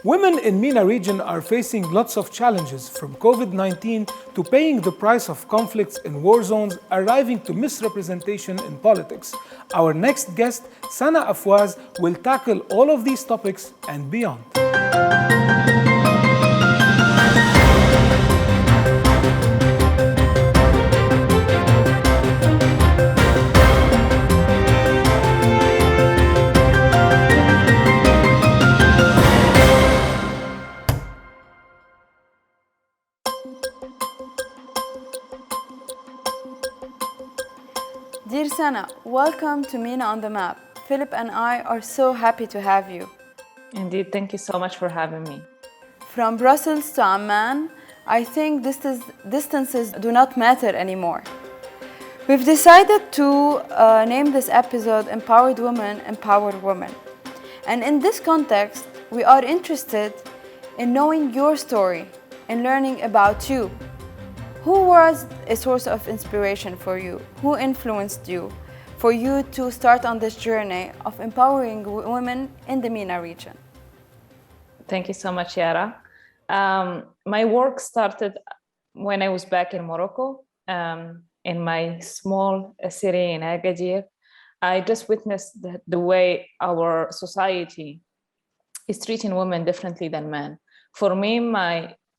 Women in MENA region are facing lots of challenges, from COVID-19 to paying the price of conflicts in war zones, arriving to misrepresentation in politics. Our next guest, Sana Afouaiz, will tackle all of these topics and beyond. Dear Sana, welcome to MENA on the Map. Philip and I are so happy to have you. Indeed, thank you so much for having me. From Brussels to Amman, I think distances do not matter anymore. We've decided to name this episode Empowered Women, Empowered Women. And in this context, we are interested in knowing your story and learning about you. Who was a source of inspiration for you? Who influenced you for you to start on this journey of empowering women in the MENA region? Thank you so much, Yara. My work started when I was back in Morocco, in my small city in Agadir. I just witnessed the way our society is treating women differently than men. For me,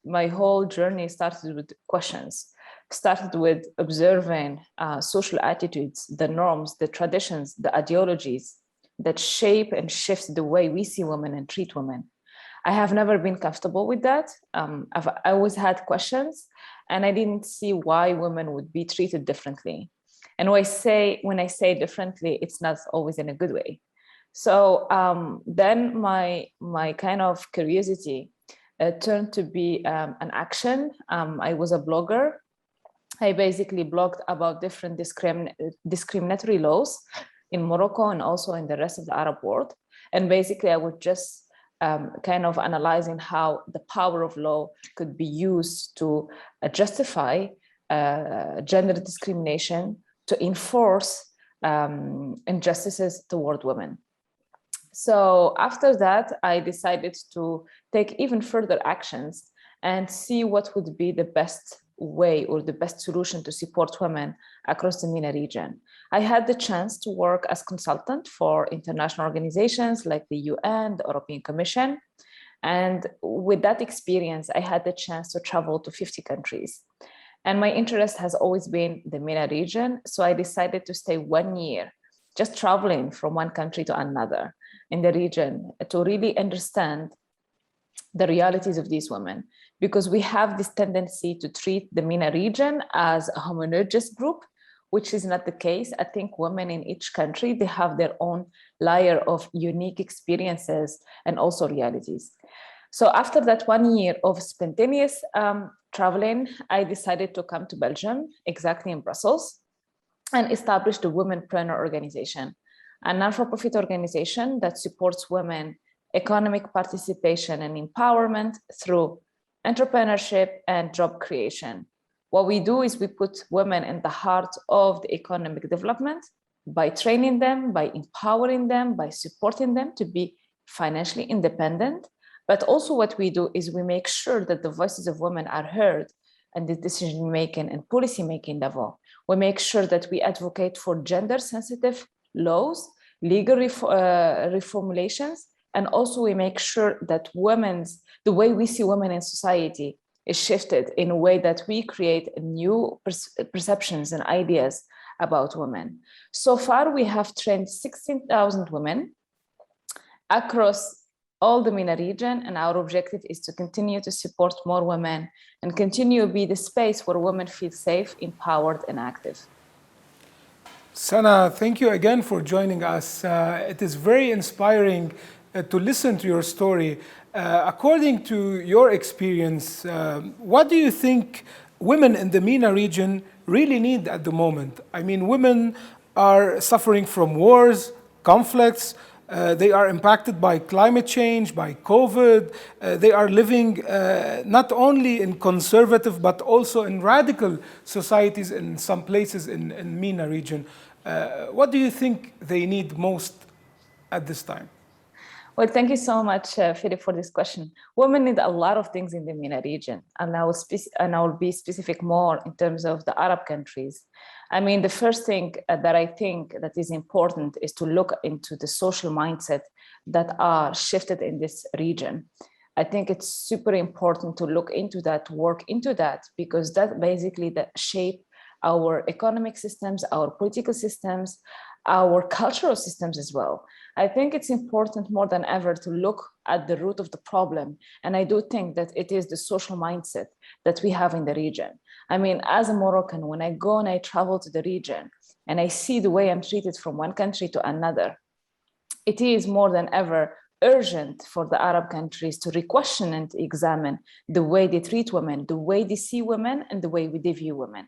my whole journey started with questions, started with observing social attitudes, the norms, the traditions, the ideologies that shape and shift the way we see women and treat women. I have never been comfortable with that. I always had questions, and I didn't see why women would be treated differently. And when I say differently, it's not always in a good way. So then my kind of curiosity turned to be an action. I was a blogger. I basically blogged about different discriminatory laws in Morocco and also in the rest of the Arab world. And basically, I would just kind of analyzing how the power of law could be used to justify gender discrimination, to enforce injustices toward women. So after that, I decided to take even further actions and see what would be the best way or the best solution to support women across the MENA region. I had the chance to work as consultant for international organizations like the UN, the European Commission. And with that experience, I had the chance to travel to 50 countries. And my interest has always been the MENA region. So I decided to stay 1 year, just traveling from one country to another in the region to really understand the realities of these women, because we have this tendency to treat the MENA region as a homogeneous group, which is not the case. I think women in each country, they have their own layer of unique experiences and also realities. So after that 1 year of spontaneous traveling, I decided to come to Belgium, exactly in Brussels, and establish the Womenpreneur Organization, a non-for-profit organization that supports women economic participation and empowerment through entrepreneurship and job creation. What we do is we put women in the heart of the economic development by training them, by empowering them, by supporting them to be financially independent. But also what we do is we make sure that the voices of women are heard at the decision-making and policy-making level. We make sure that we advocate for gender-sensitive laws, legal reformulations, and also we make sure that the way we see women in society is shifted in a way that we create new perceptions and ideas about women. So far, we have trained 16,000 women across all the MENA region, and our objective is to continue to support more women and continue to be the space where women feel safe, empowered, and active. Sana, thank you again for joining us. It is very inspiring to listen to your story. According to your experience, what do you think women in the MENA region really need at the moment? I mean, women are suffering from wars, conflicts. They are impacted by climate change, by COVID. They are living not only in conservative, but also in radical societies in some places in MENA region. What do you think they need most at this time? Well, thank you so much, Philip, for this question. Women need a lot of things in the MENA region, and I will be specific more in terms of the Arab countries. I mean, the first thing that I think that is important is to look into the social mindset that are shifted in this region. I think it's super important to look into that, work into that, because that basically that shape our economic systems, our political systems, our cultural systems as well. I think it's important more than ever to look at the root of the problem. And I do think that it is the social mindset that we have in the region. I mean, as a Moroccan, when I go and I travel to the region and I see the way I'm treated from one country to another, it is more than ever urgent for the Arab countries to re-question and examine the way they treat women, the way they see women, and the way they view women.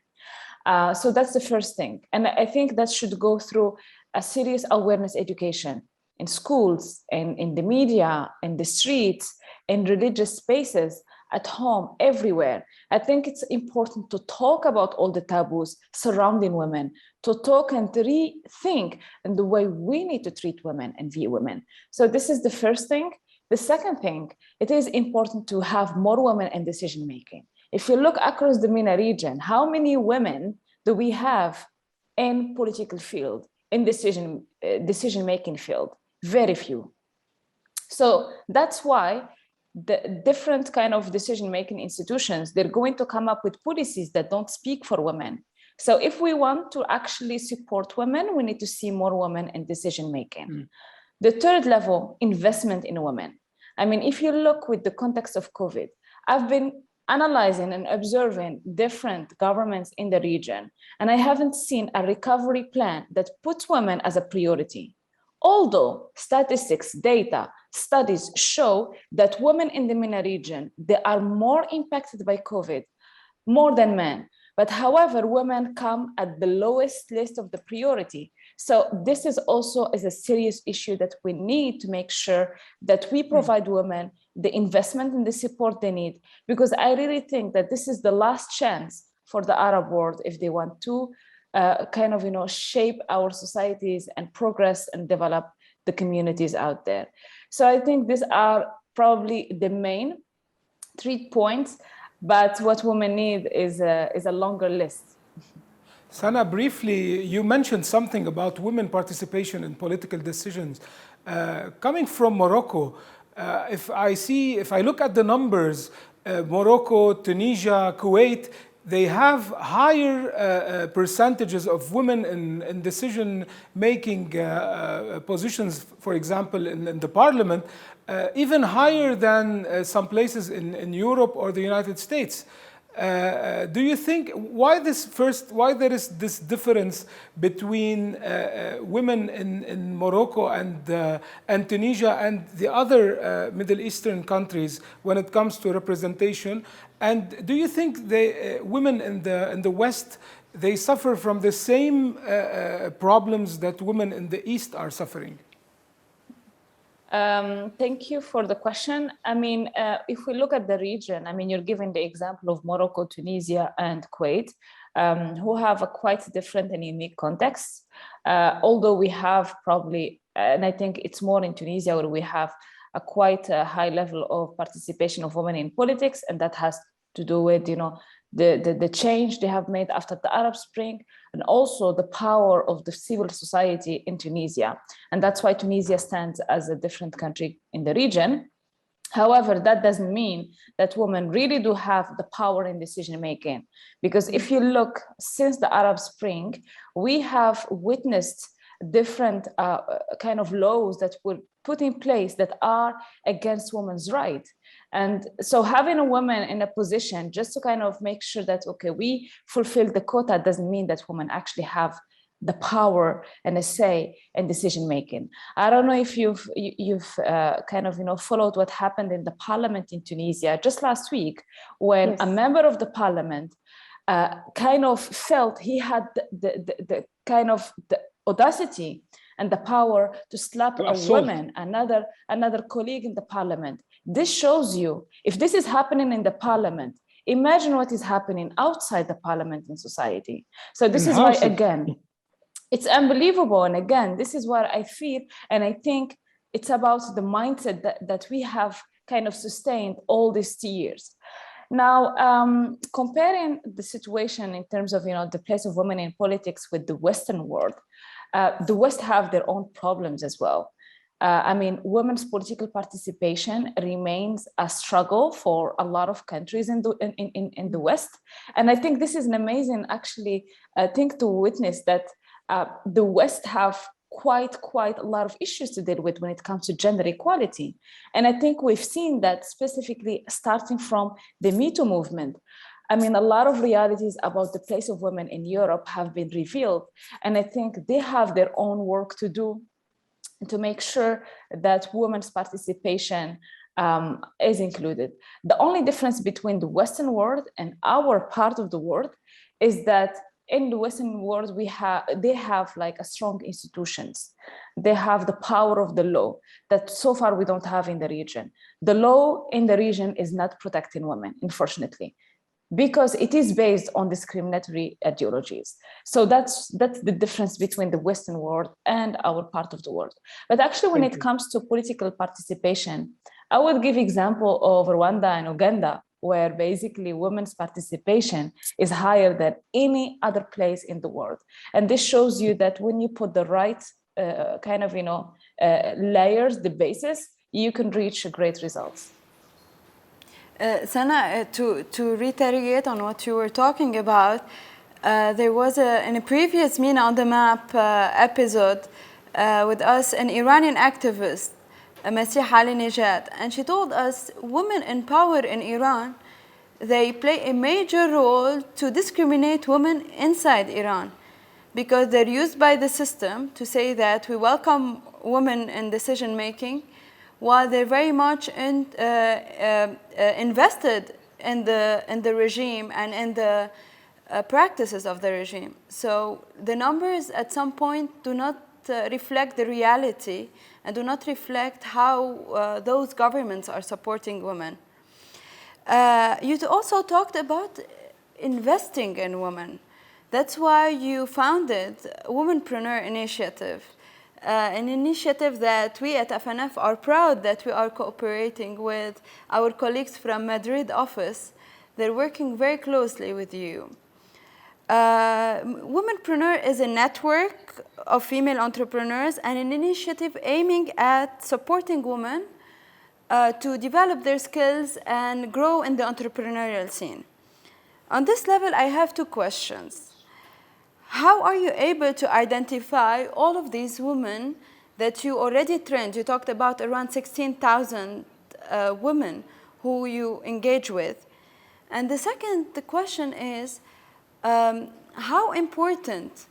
So that's the first thing. And I think that should go through a serious awareness education in schools and in the media, in the streets, in religious spaces, at home, everywhere. I think it's important to talk about all the taboos surrounding women, to talk and to rethink in the way we need to treat women and view women. So this is the first thing. The second thing, it is important to have more women in decision-making. If you look across the MENA region, how many women do we have in political field, in decision-making field? Very few. So that's why the different kind of decision-making institutions, they're going to come up with policies that don't speak for women. So if we want to actually support women, we need to see more women in decision-making. The third level, investment in women. I mean, if you look with the context of COVID, I've been analyzing and observing different governments in the region, and I haven't seen a recovery plan that puts women as a priority. Although statistics, data, studies show that women in the MENA region, they are more impacted by COVID, more than men. But however, women come at the lowest list of the priority. So this is also a serious issue that we need to make sure that we provide women the investment and the support they need, because I really think that this is the last chance for the Arab world if they want to shape our societies and progress and develop the communities out there. So I think these are probably the main 3 points, but what women need is a longer list. Sana, briefly, you mentioned something about women participation in political decisions. Coming from Morocco, if I look at the numbers, Morocco, Tunisia, Kuwait, they have higher percentages of women in decision-making positions, for example, in the parliament, even higher than some places in Europe or the United States. Do you think why there is this difference between women in Morocco and Tunisia and the other Middle Eastern countries when it comes to representation? And do you think women in the West, they suffer from the same problems that women in the East are suffering? Thank you for the question. I mean, if we look at the region, I mean, you're giving the example of Morocco, Tunisia, and Kuwait, who have a quite different and unique context. Although we have probably, and I think it's more in Tunisia where we have a quite high level of participation of women in politics, and that has to do with, the change they have made after the Arab Spring, and also the power of the civil society in Tunisia. And that's why Tunisia stands as a different country in the region. However, that doesn't mean that women really do have the power in decision-making. Because if you look, since the Arab Spring, we have witnessed different kind of laws that were put in place that are against women's rights. And so having a woman in a position just to kind of make sure that, okay, we fulfill the quota doesn't mean that women actually have the power and a say in decision-making. I don't know if you've followed what happened in the parliament in Tunisia just last week, when Yes. a member of the parliament kind of felt he had the kind of the audacity and the power to slap a woman, another colleague in the parliament. This shows you, if this is happening in the parliament, imagine what is happening outside the parliament in society. So this is why, again, it's unbelievable. And again, this is what I feel. And I think it's about the mindset that we have kind of sustained all these years. Now, comparing the situation in terms of, the place of women in politics with the Western world, the West have their own problems as well. Women's political participation remains a struggle for a lot of countries in the West. And I think this is an amazing, actually, thing to witness, that the West have quite a lot of issues to deal with when it comes to gender equality. And I think we've seen that specifically starting from the Me Too movement. A lot of realities about the place of women in Europe have been revealed. And I think they have their own work to do to make sure that women's participation is included. The only difference between the Western world and our part of the world is that in the Western world, they have like a strong institutions. They have the power of the law that so far we don't have in the region. The law in the region is not protecting women, unfortunately, because it is based on discriminatory ideologies. So that's the difference between the Western world and our part of the world. But actually, when it comes to political participation, I would give example of Rwanda and Uganda, where basically women's participation is higher than any other place in the world. And this shows you that when you put the right layers, the basis, you can reach great results. Sana, to reiterate on what you were talking about, there was in a previous MENA on the Map episode with us an Iranian activist, Masih Ali Nejad, and she told us women in power in Iran, they play a major role to discriminate women inside Iran, because they're used by the system to say that we welcome women in decision making, while they're very much invested in the regime and in the practices of the regime. So the numbers at some point do not reflect the reality and do not reflect how those governments are supporting women. You also talked about investing in women. That's why you founded Womenpreneur Initiative, an initiative that we at FNF are proud that we are cooperating with our colleagues from Madrid office. They're working very closely with you. Womenpreneur is a network of female entrepreneurs and an initiative aiming at supporting women to develop their skills and grow in the entrepreneurial scene. On this level, I have two questions. How are you able to identify all of these women that you already trained? You talked about around 16,000 women who you engage with. And the second question is, how important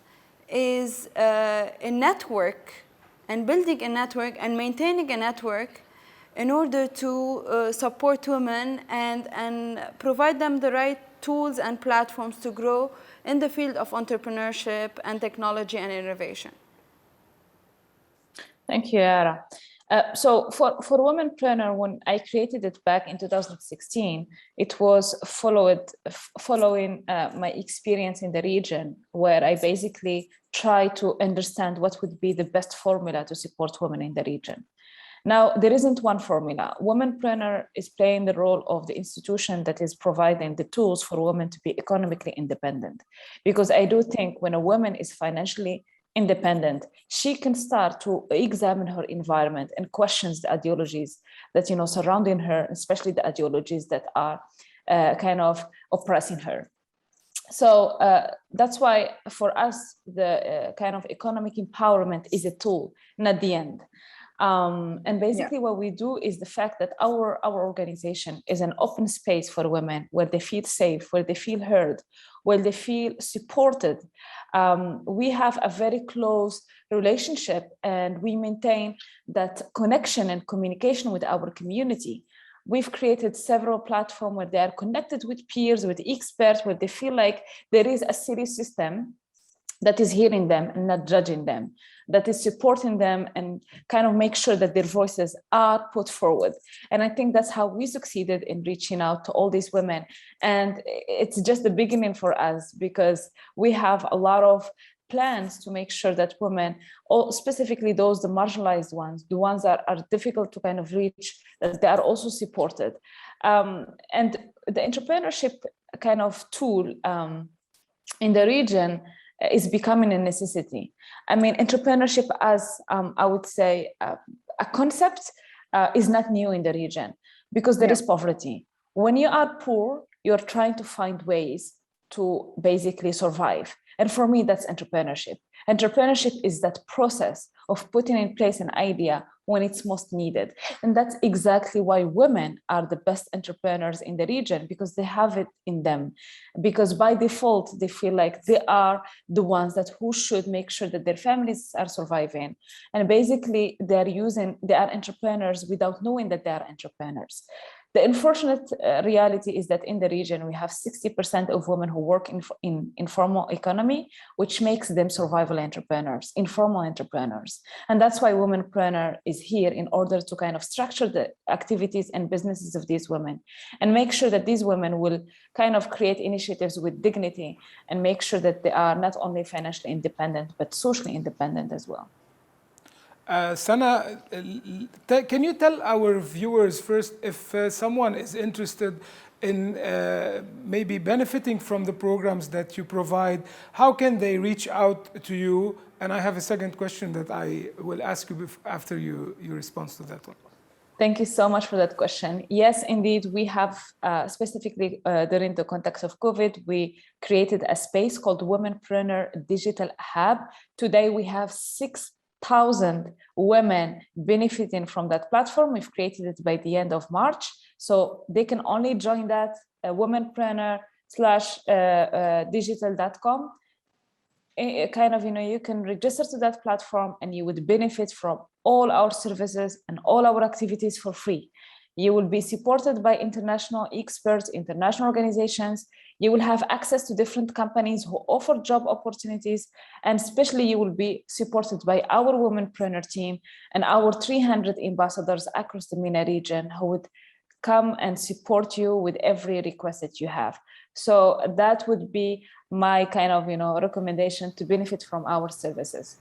is a network and building a network and maintaining a network in order to support women and provide them the right tools and platforms to grow in the field of entrepreneurship and technology and innovation? Thank you, Yara. So for Womenpreneur, when I created it back in 2016, it was following my experience in the region, where I basically tried to understand what would be the best formula to support women in the region. Now, there isn't one formula. Womenpreneur is playing the role of the institution that is providing the tools for women to be economically independent. Because I do think when a woman is financially independent, she can start to examine her environment and questions the ideologies that surrounding her, especially the ideologies that are kind of oppressing her. So that's why for us, the kind of economic empowerment is a tool, not the end. And basically what we do is the fact that our organization is an open space for women where they feel safe, where they feel heard, where they feel supported. We have a very close relationship and we maintain that connection and communication with our community. We've created several platforms where they are connected with peers, with experts, where they feel like there is a city system that is hearing them and not judging them, that is supporting them and kind of make sure that their voices are put forward. And I think that's how we succeeded in reaching out to all these women. And it's just the beginning for us because we have a lot of plans to make sure that women, or specifically those, the marginalized ones, the ones that are difficult to kind of reach, that they are also supported. And the entrepreneurship kind of tool in the region is becoming a necessity. I mean, entrepreneurship as, I would say, a concept is not new in the region, because there is poverty. When you are poor, you're trying to find ways to basically survive. And for me, that's entrepreneurship. Entrepreneurship is that process of putting in place an idea when it's most needed. And that's exactly why women are the best entrepreneurs in the region, because they have it in them. Because by default, they feel like they are the ones that who should make sure that their families are surviving. And basically, they are entrepreneurs without knowing that they are entrepreneurs. The unfortunate reality is that in the region, we have 60% of women who work in informal economy, which makes them survival entrepreneurs, informal entrepreneurs. And that's why Womenpreneur is here, in order to kind of structure the activities and businesses of these women and make sure that these women will kind of create initiatives with dignity and make sure that they are not only financially independent, but socially independent as well. Sana, can you tell our viewers first, if someone is interested in maybe benefiting from the programs that you provide, how can they reach out to you? And I have a second question that I will ask you after your response to that one. Thank you so much for that question. Yes, indeed, we have specifically during the context of COVID, we created a space called Womenpreneur Digital Hub. Today, we have 6,000 women benefiting from that platform. We've created it by the end of March. So they can only join that womenpreneur/digital.com. Kind of, you can register to that platform and you would benefit from all our services and all our activities for free. You will be supported by international experts, international organizations. You will have access to different companies who offer job opportunities. And especially you will be supported by our Womenpreneur team and our 300 ambassadors across the MENA region who would come and support you with every request that you have. So that would be my kind of, recommendation to benefit from our services.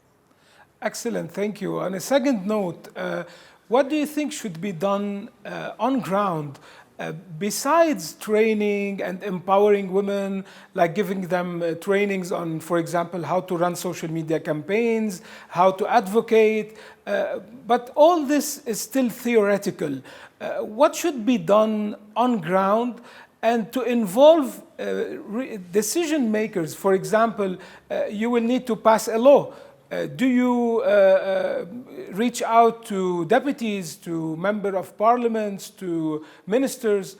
Excellent, thank you. On a second note, what do you think should be done on ground besides training and empowering women, like giving them trainings on, for example, how to run social media campaigns, how to advocate, but all this is still theoretical. What should be done on ground and to involve decision makers? For example, you will need to pass a law. Do you reach out to deputies, to members of parliaments, to ministers?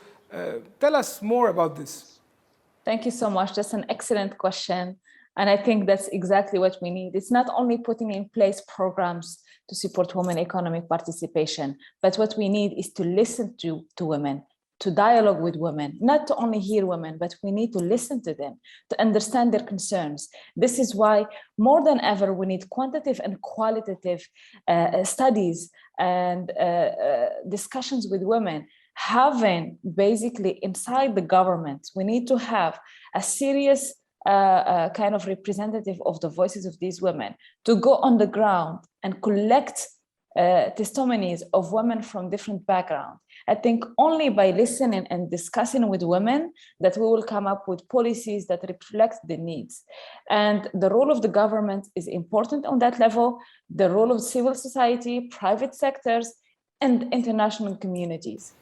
Tell us more about this. Thank you so much. That's an excellent question. And I think that's exactly what we need. It's not only putting in place programs to support women economic participation, but what we need is to listen to women, to dialogue with women, not to only hear women, but we need to listen to them, to understand their concerns. This is why more than ever, we need quantitative and qualitative studies and discussions with women. Having basically inside the government, we need to have a serious kind of representative of the voices of these women to go on the ground and collect testimonies of women from different backgrounds. I think only by listening and discussing with women that we will come up with policies that reflect the needs. And the role of the government is important on that level, the role of civil society, private sectors, and international communities.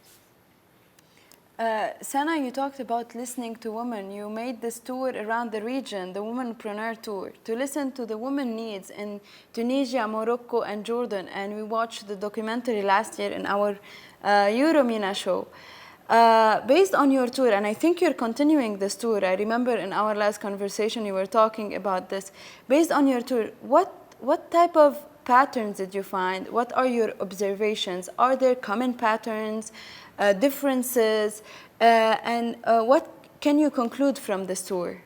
Sana, you talked about listening to women. You made this tour around the region, the Womenpreneur Tour, to listen to the women needs in Tunisia, Morocco, and Jordan. And we watched the documentary last year in our MENA show. Based on your tour, and I think you're continuing this tour. I remember in our last conversation you were talking about this. Based on your tour, what type of patterns did you find? What are your observations? Are there common patterns? Differences, and what can you conclude from this tour?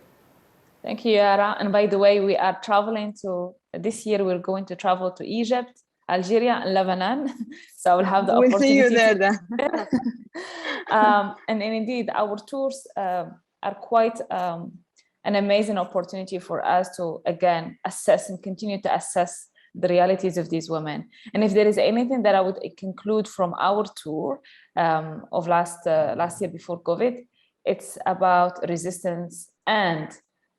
Thank you, Yara. And by the way, we are traveling this year, we're going to travel to Egypt, Algeria, and Lebanon. So I will have the opportunity. We'll see you there then. And indeed, our tours are quite an amazing opportunity for us to, again, assess and continue to assess the realities of these women. And if there is anything that I would conclude from our tour of last year before COVID, it's about resistance and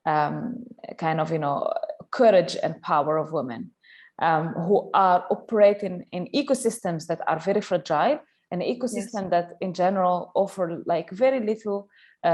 kind of, courage and power of women who are operating in ecosystems that are very fragile, an ecosystem that in general offer like very little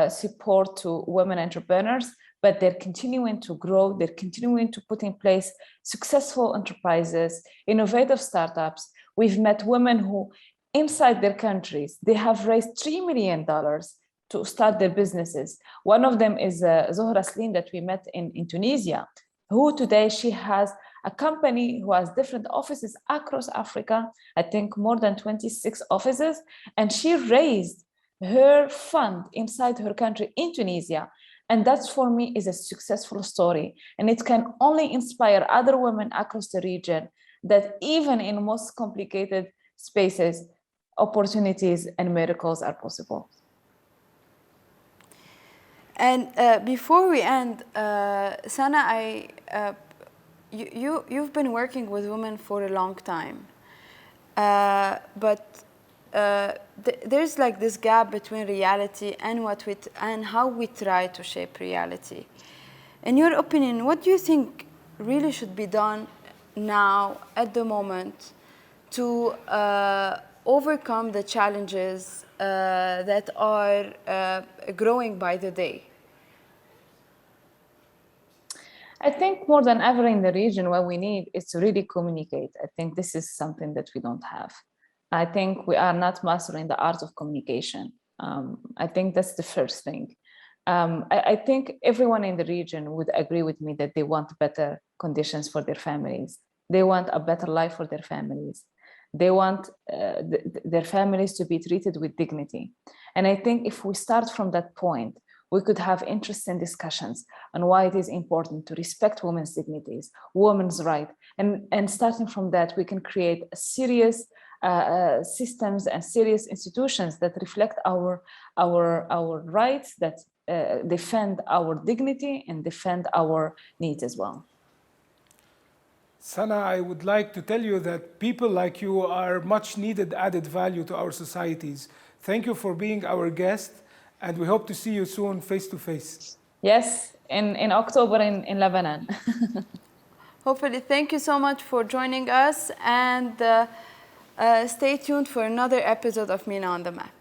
support to women entrepreneurs, but they're continuing to grow, they're continuing to put in place successful enterprises, innovative startups. We've met women who, inside their countries, they have raised $3 million to start their businesses. One of them is Zohra Sleen that we met in Tunisia, who today she has a company who has different offices across Africa, I think more than 26 offices, and she raised her fund inside her country in Tunisia. And that for me is a successful story. And it can only inspire other women across the region that even in most complicated spaces, opportunities and miracles are possible. And before we end, Sana, you've been working with women for a long time, but there's like this gap between reality and and how we try to shape reality. In your opinion, what do you think really should be done now at the moment to overcome the challenges that are growing by the day? I think more than ever in the region, what we need is to really communicate. I think this is something that we don't have. I think we are not mastering the art of communication. I think that's the first thing. I think everyone in the region would agree with me that they want better conditions for their families. They want a better life for their families. They want their families to be treated with dignity. And I think if we start from that point, we could have interesting discussions on why it is important to respect women's dignities, women's rights. And starting from that, we can create a serious systems and serious institutions that reflect our rights, that defend our dignity and defend our needs as well. Sana, I would like to tell you that people like you are much needed added value to our societies. Thank you for being our guest, and we hope to see you soon face to face. Yes, in October in Lebanon. Hopefully. Thank you so much for joining us, and stay tuned for another episode of MENA on the Map.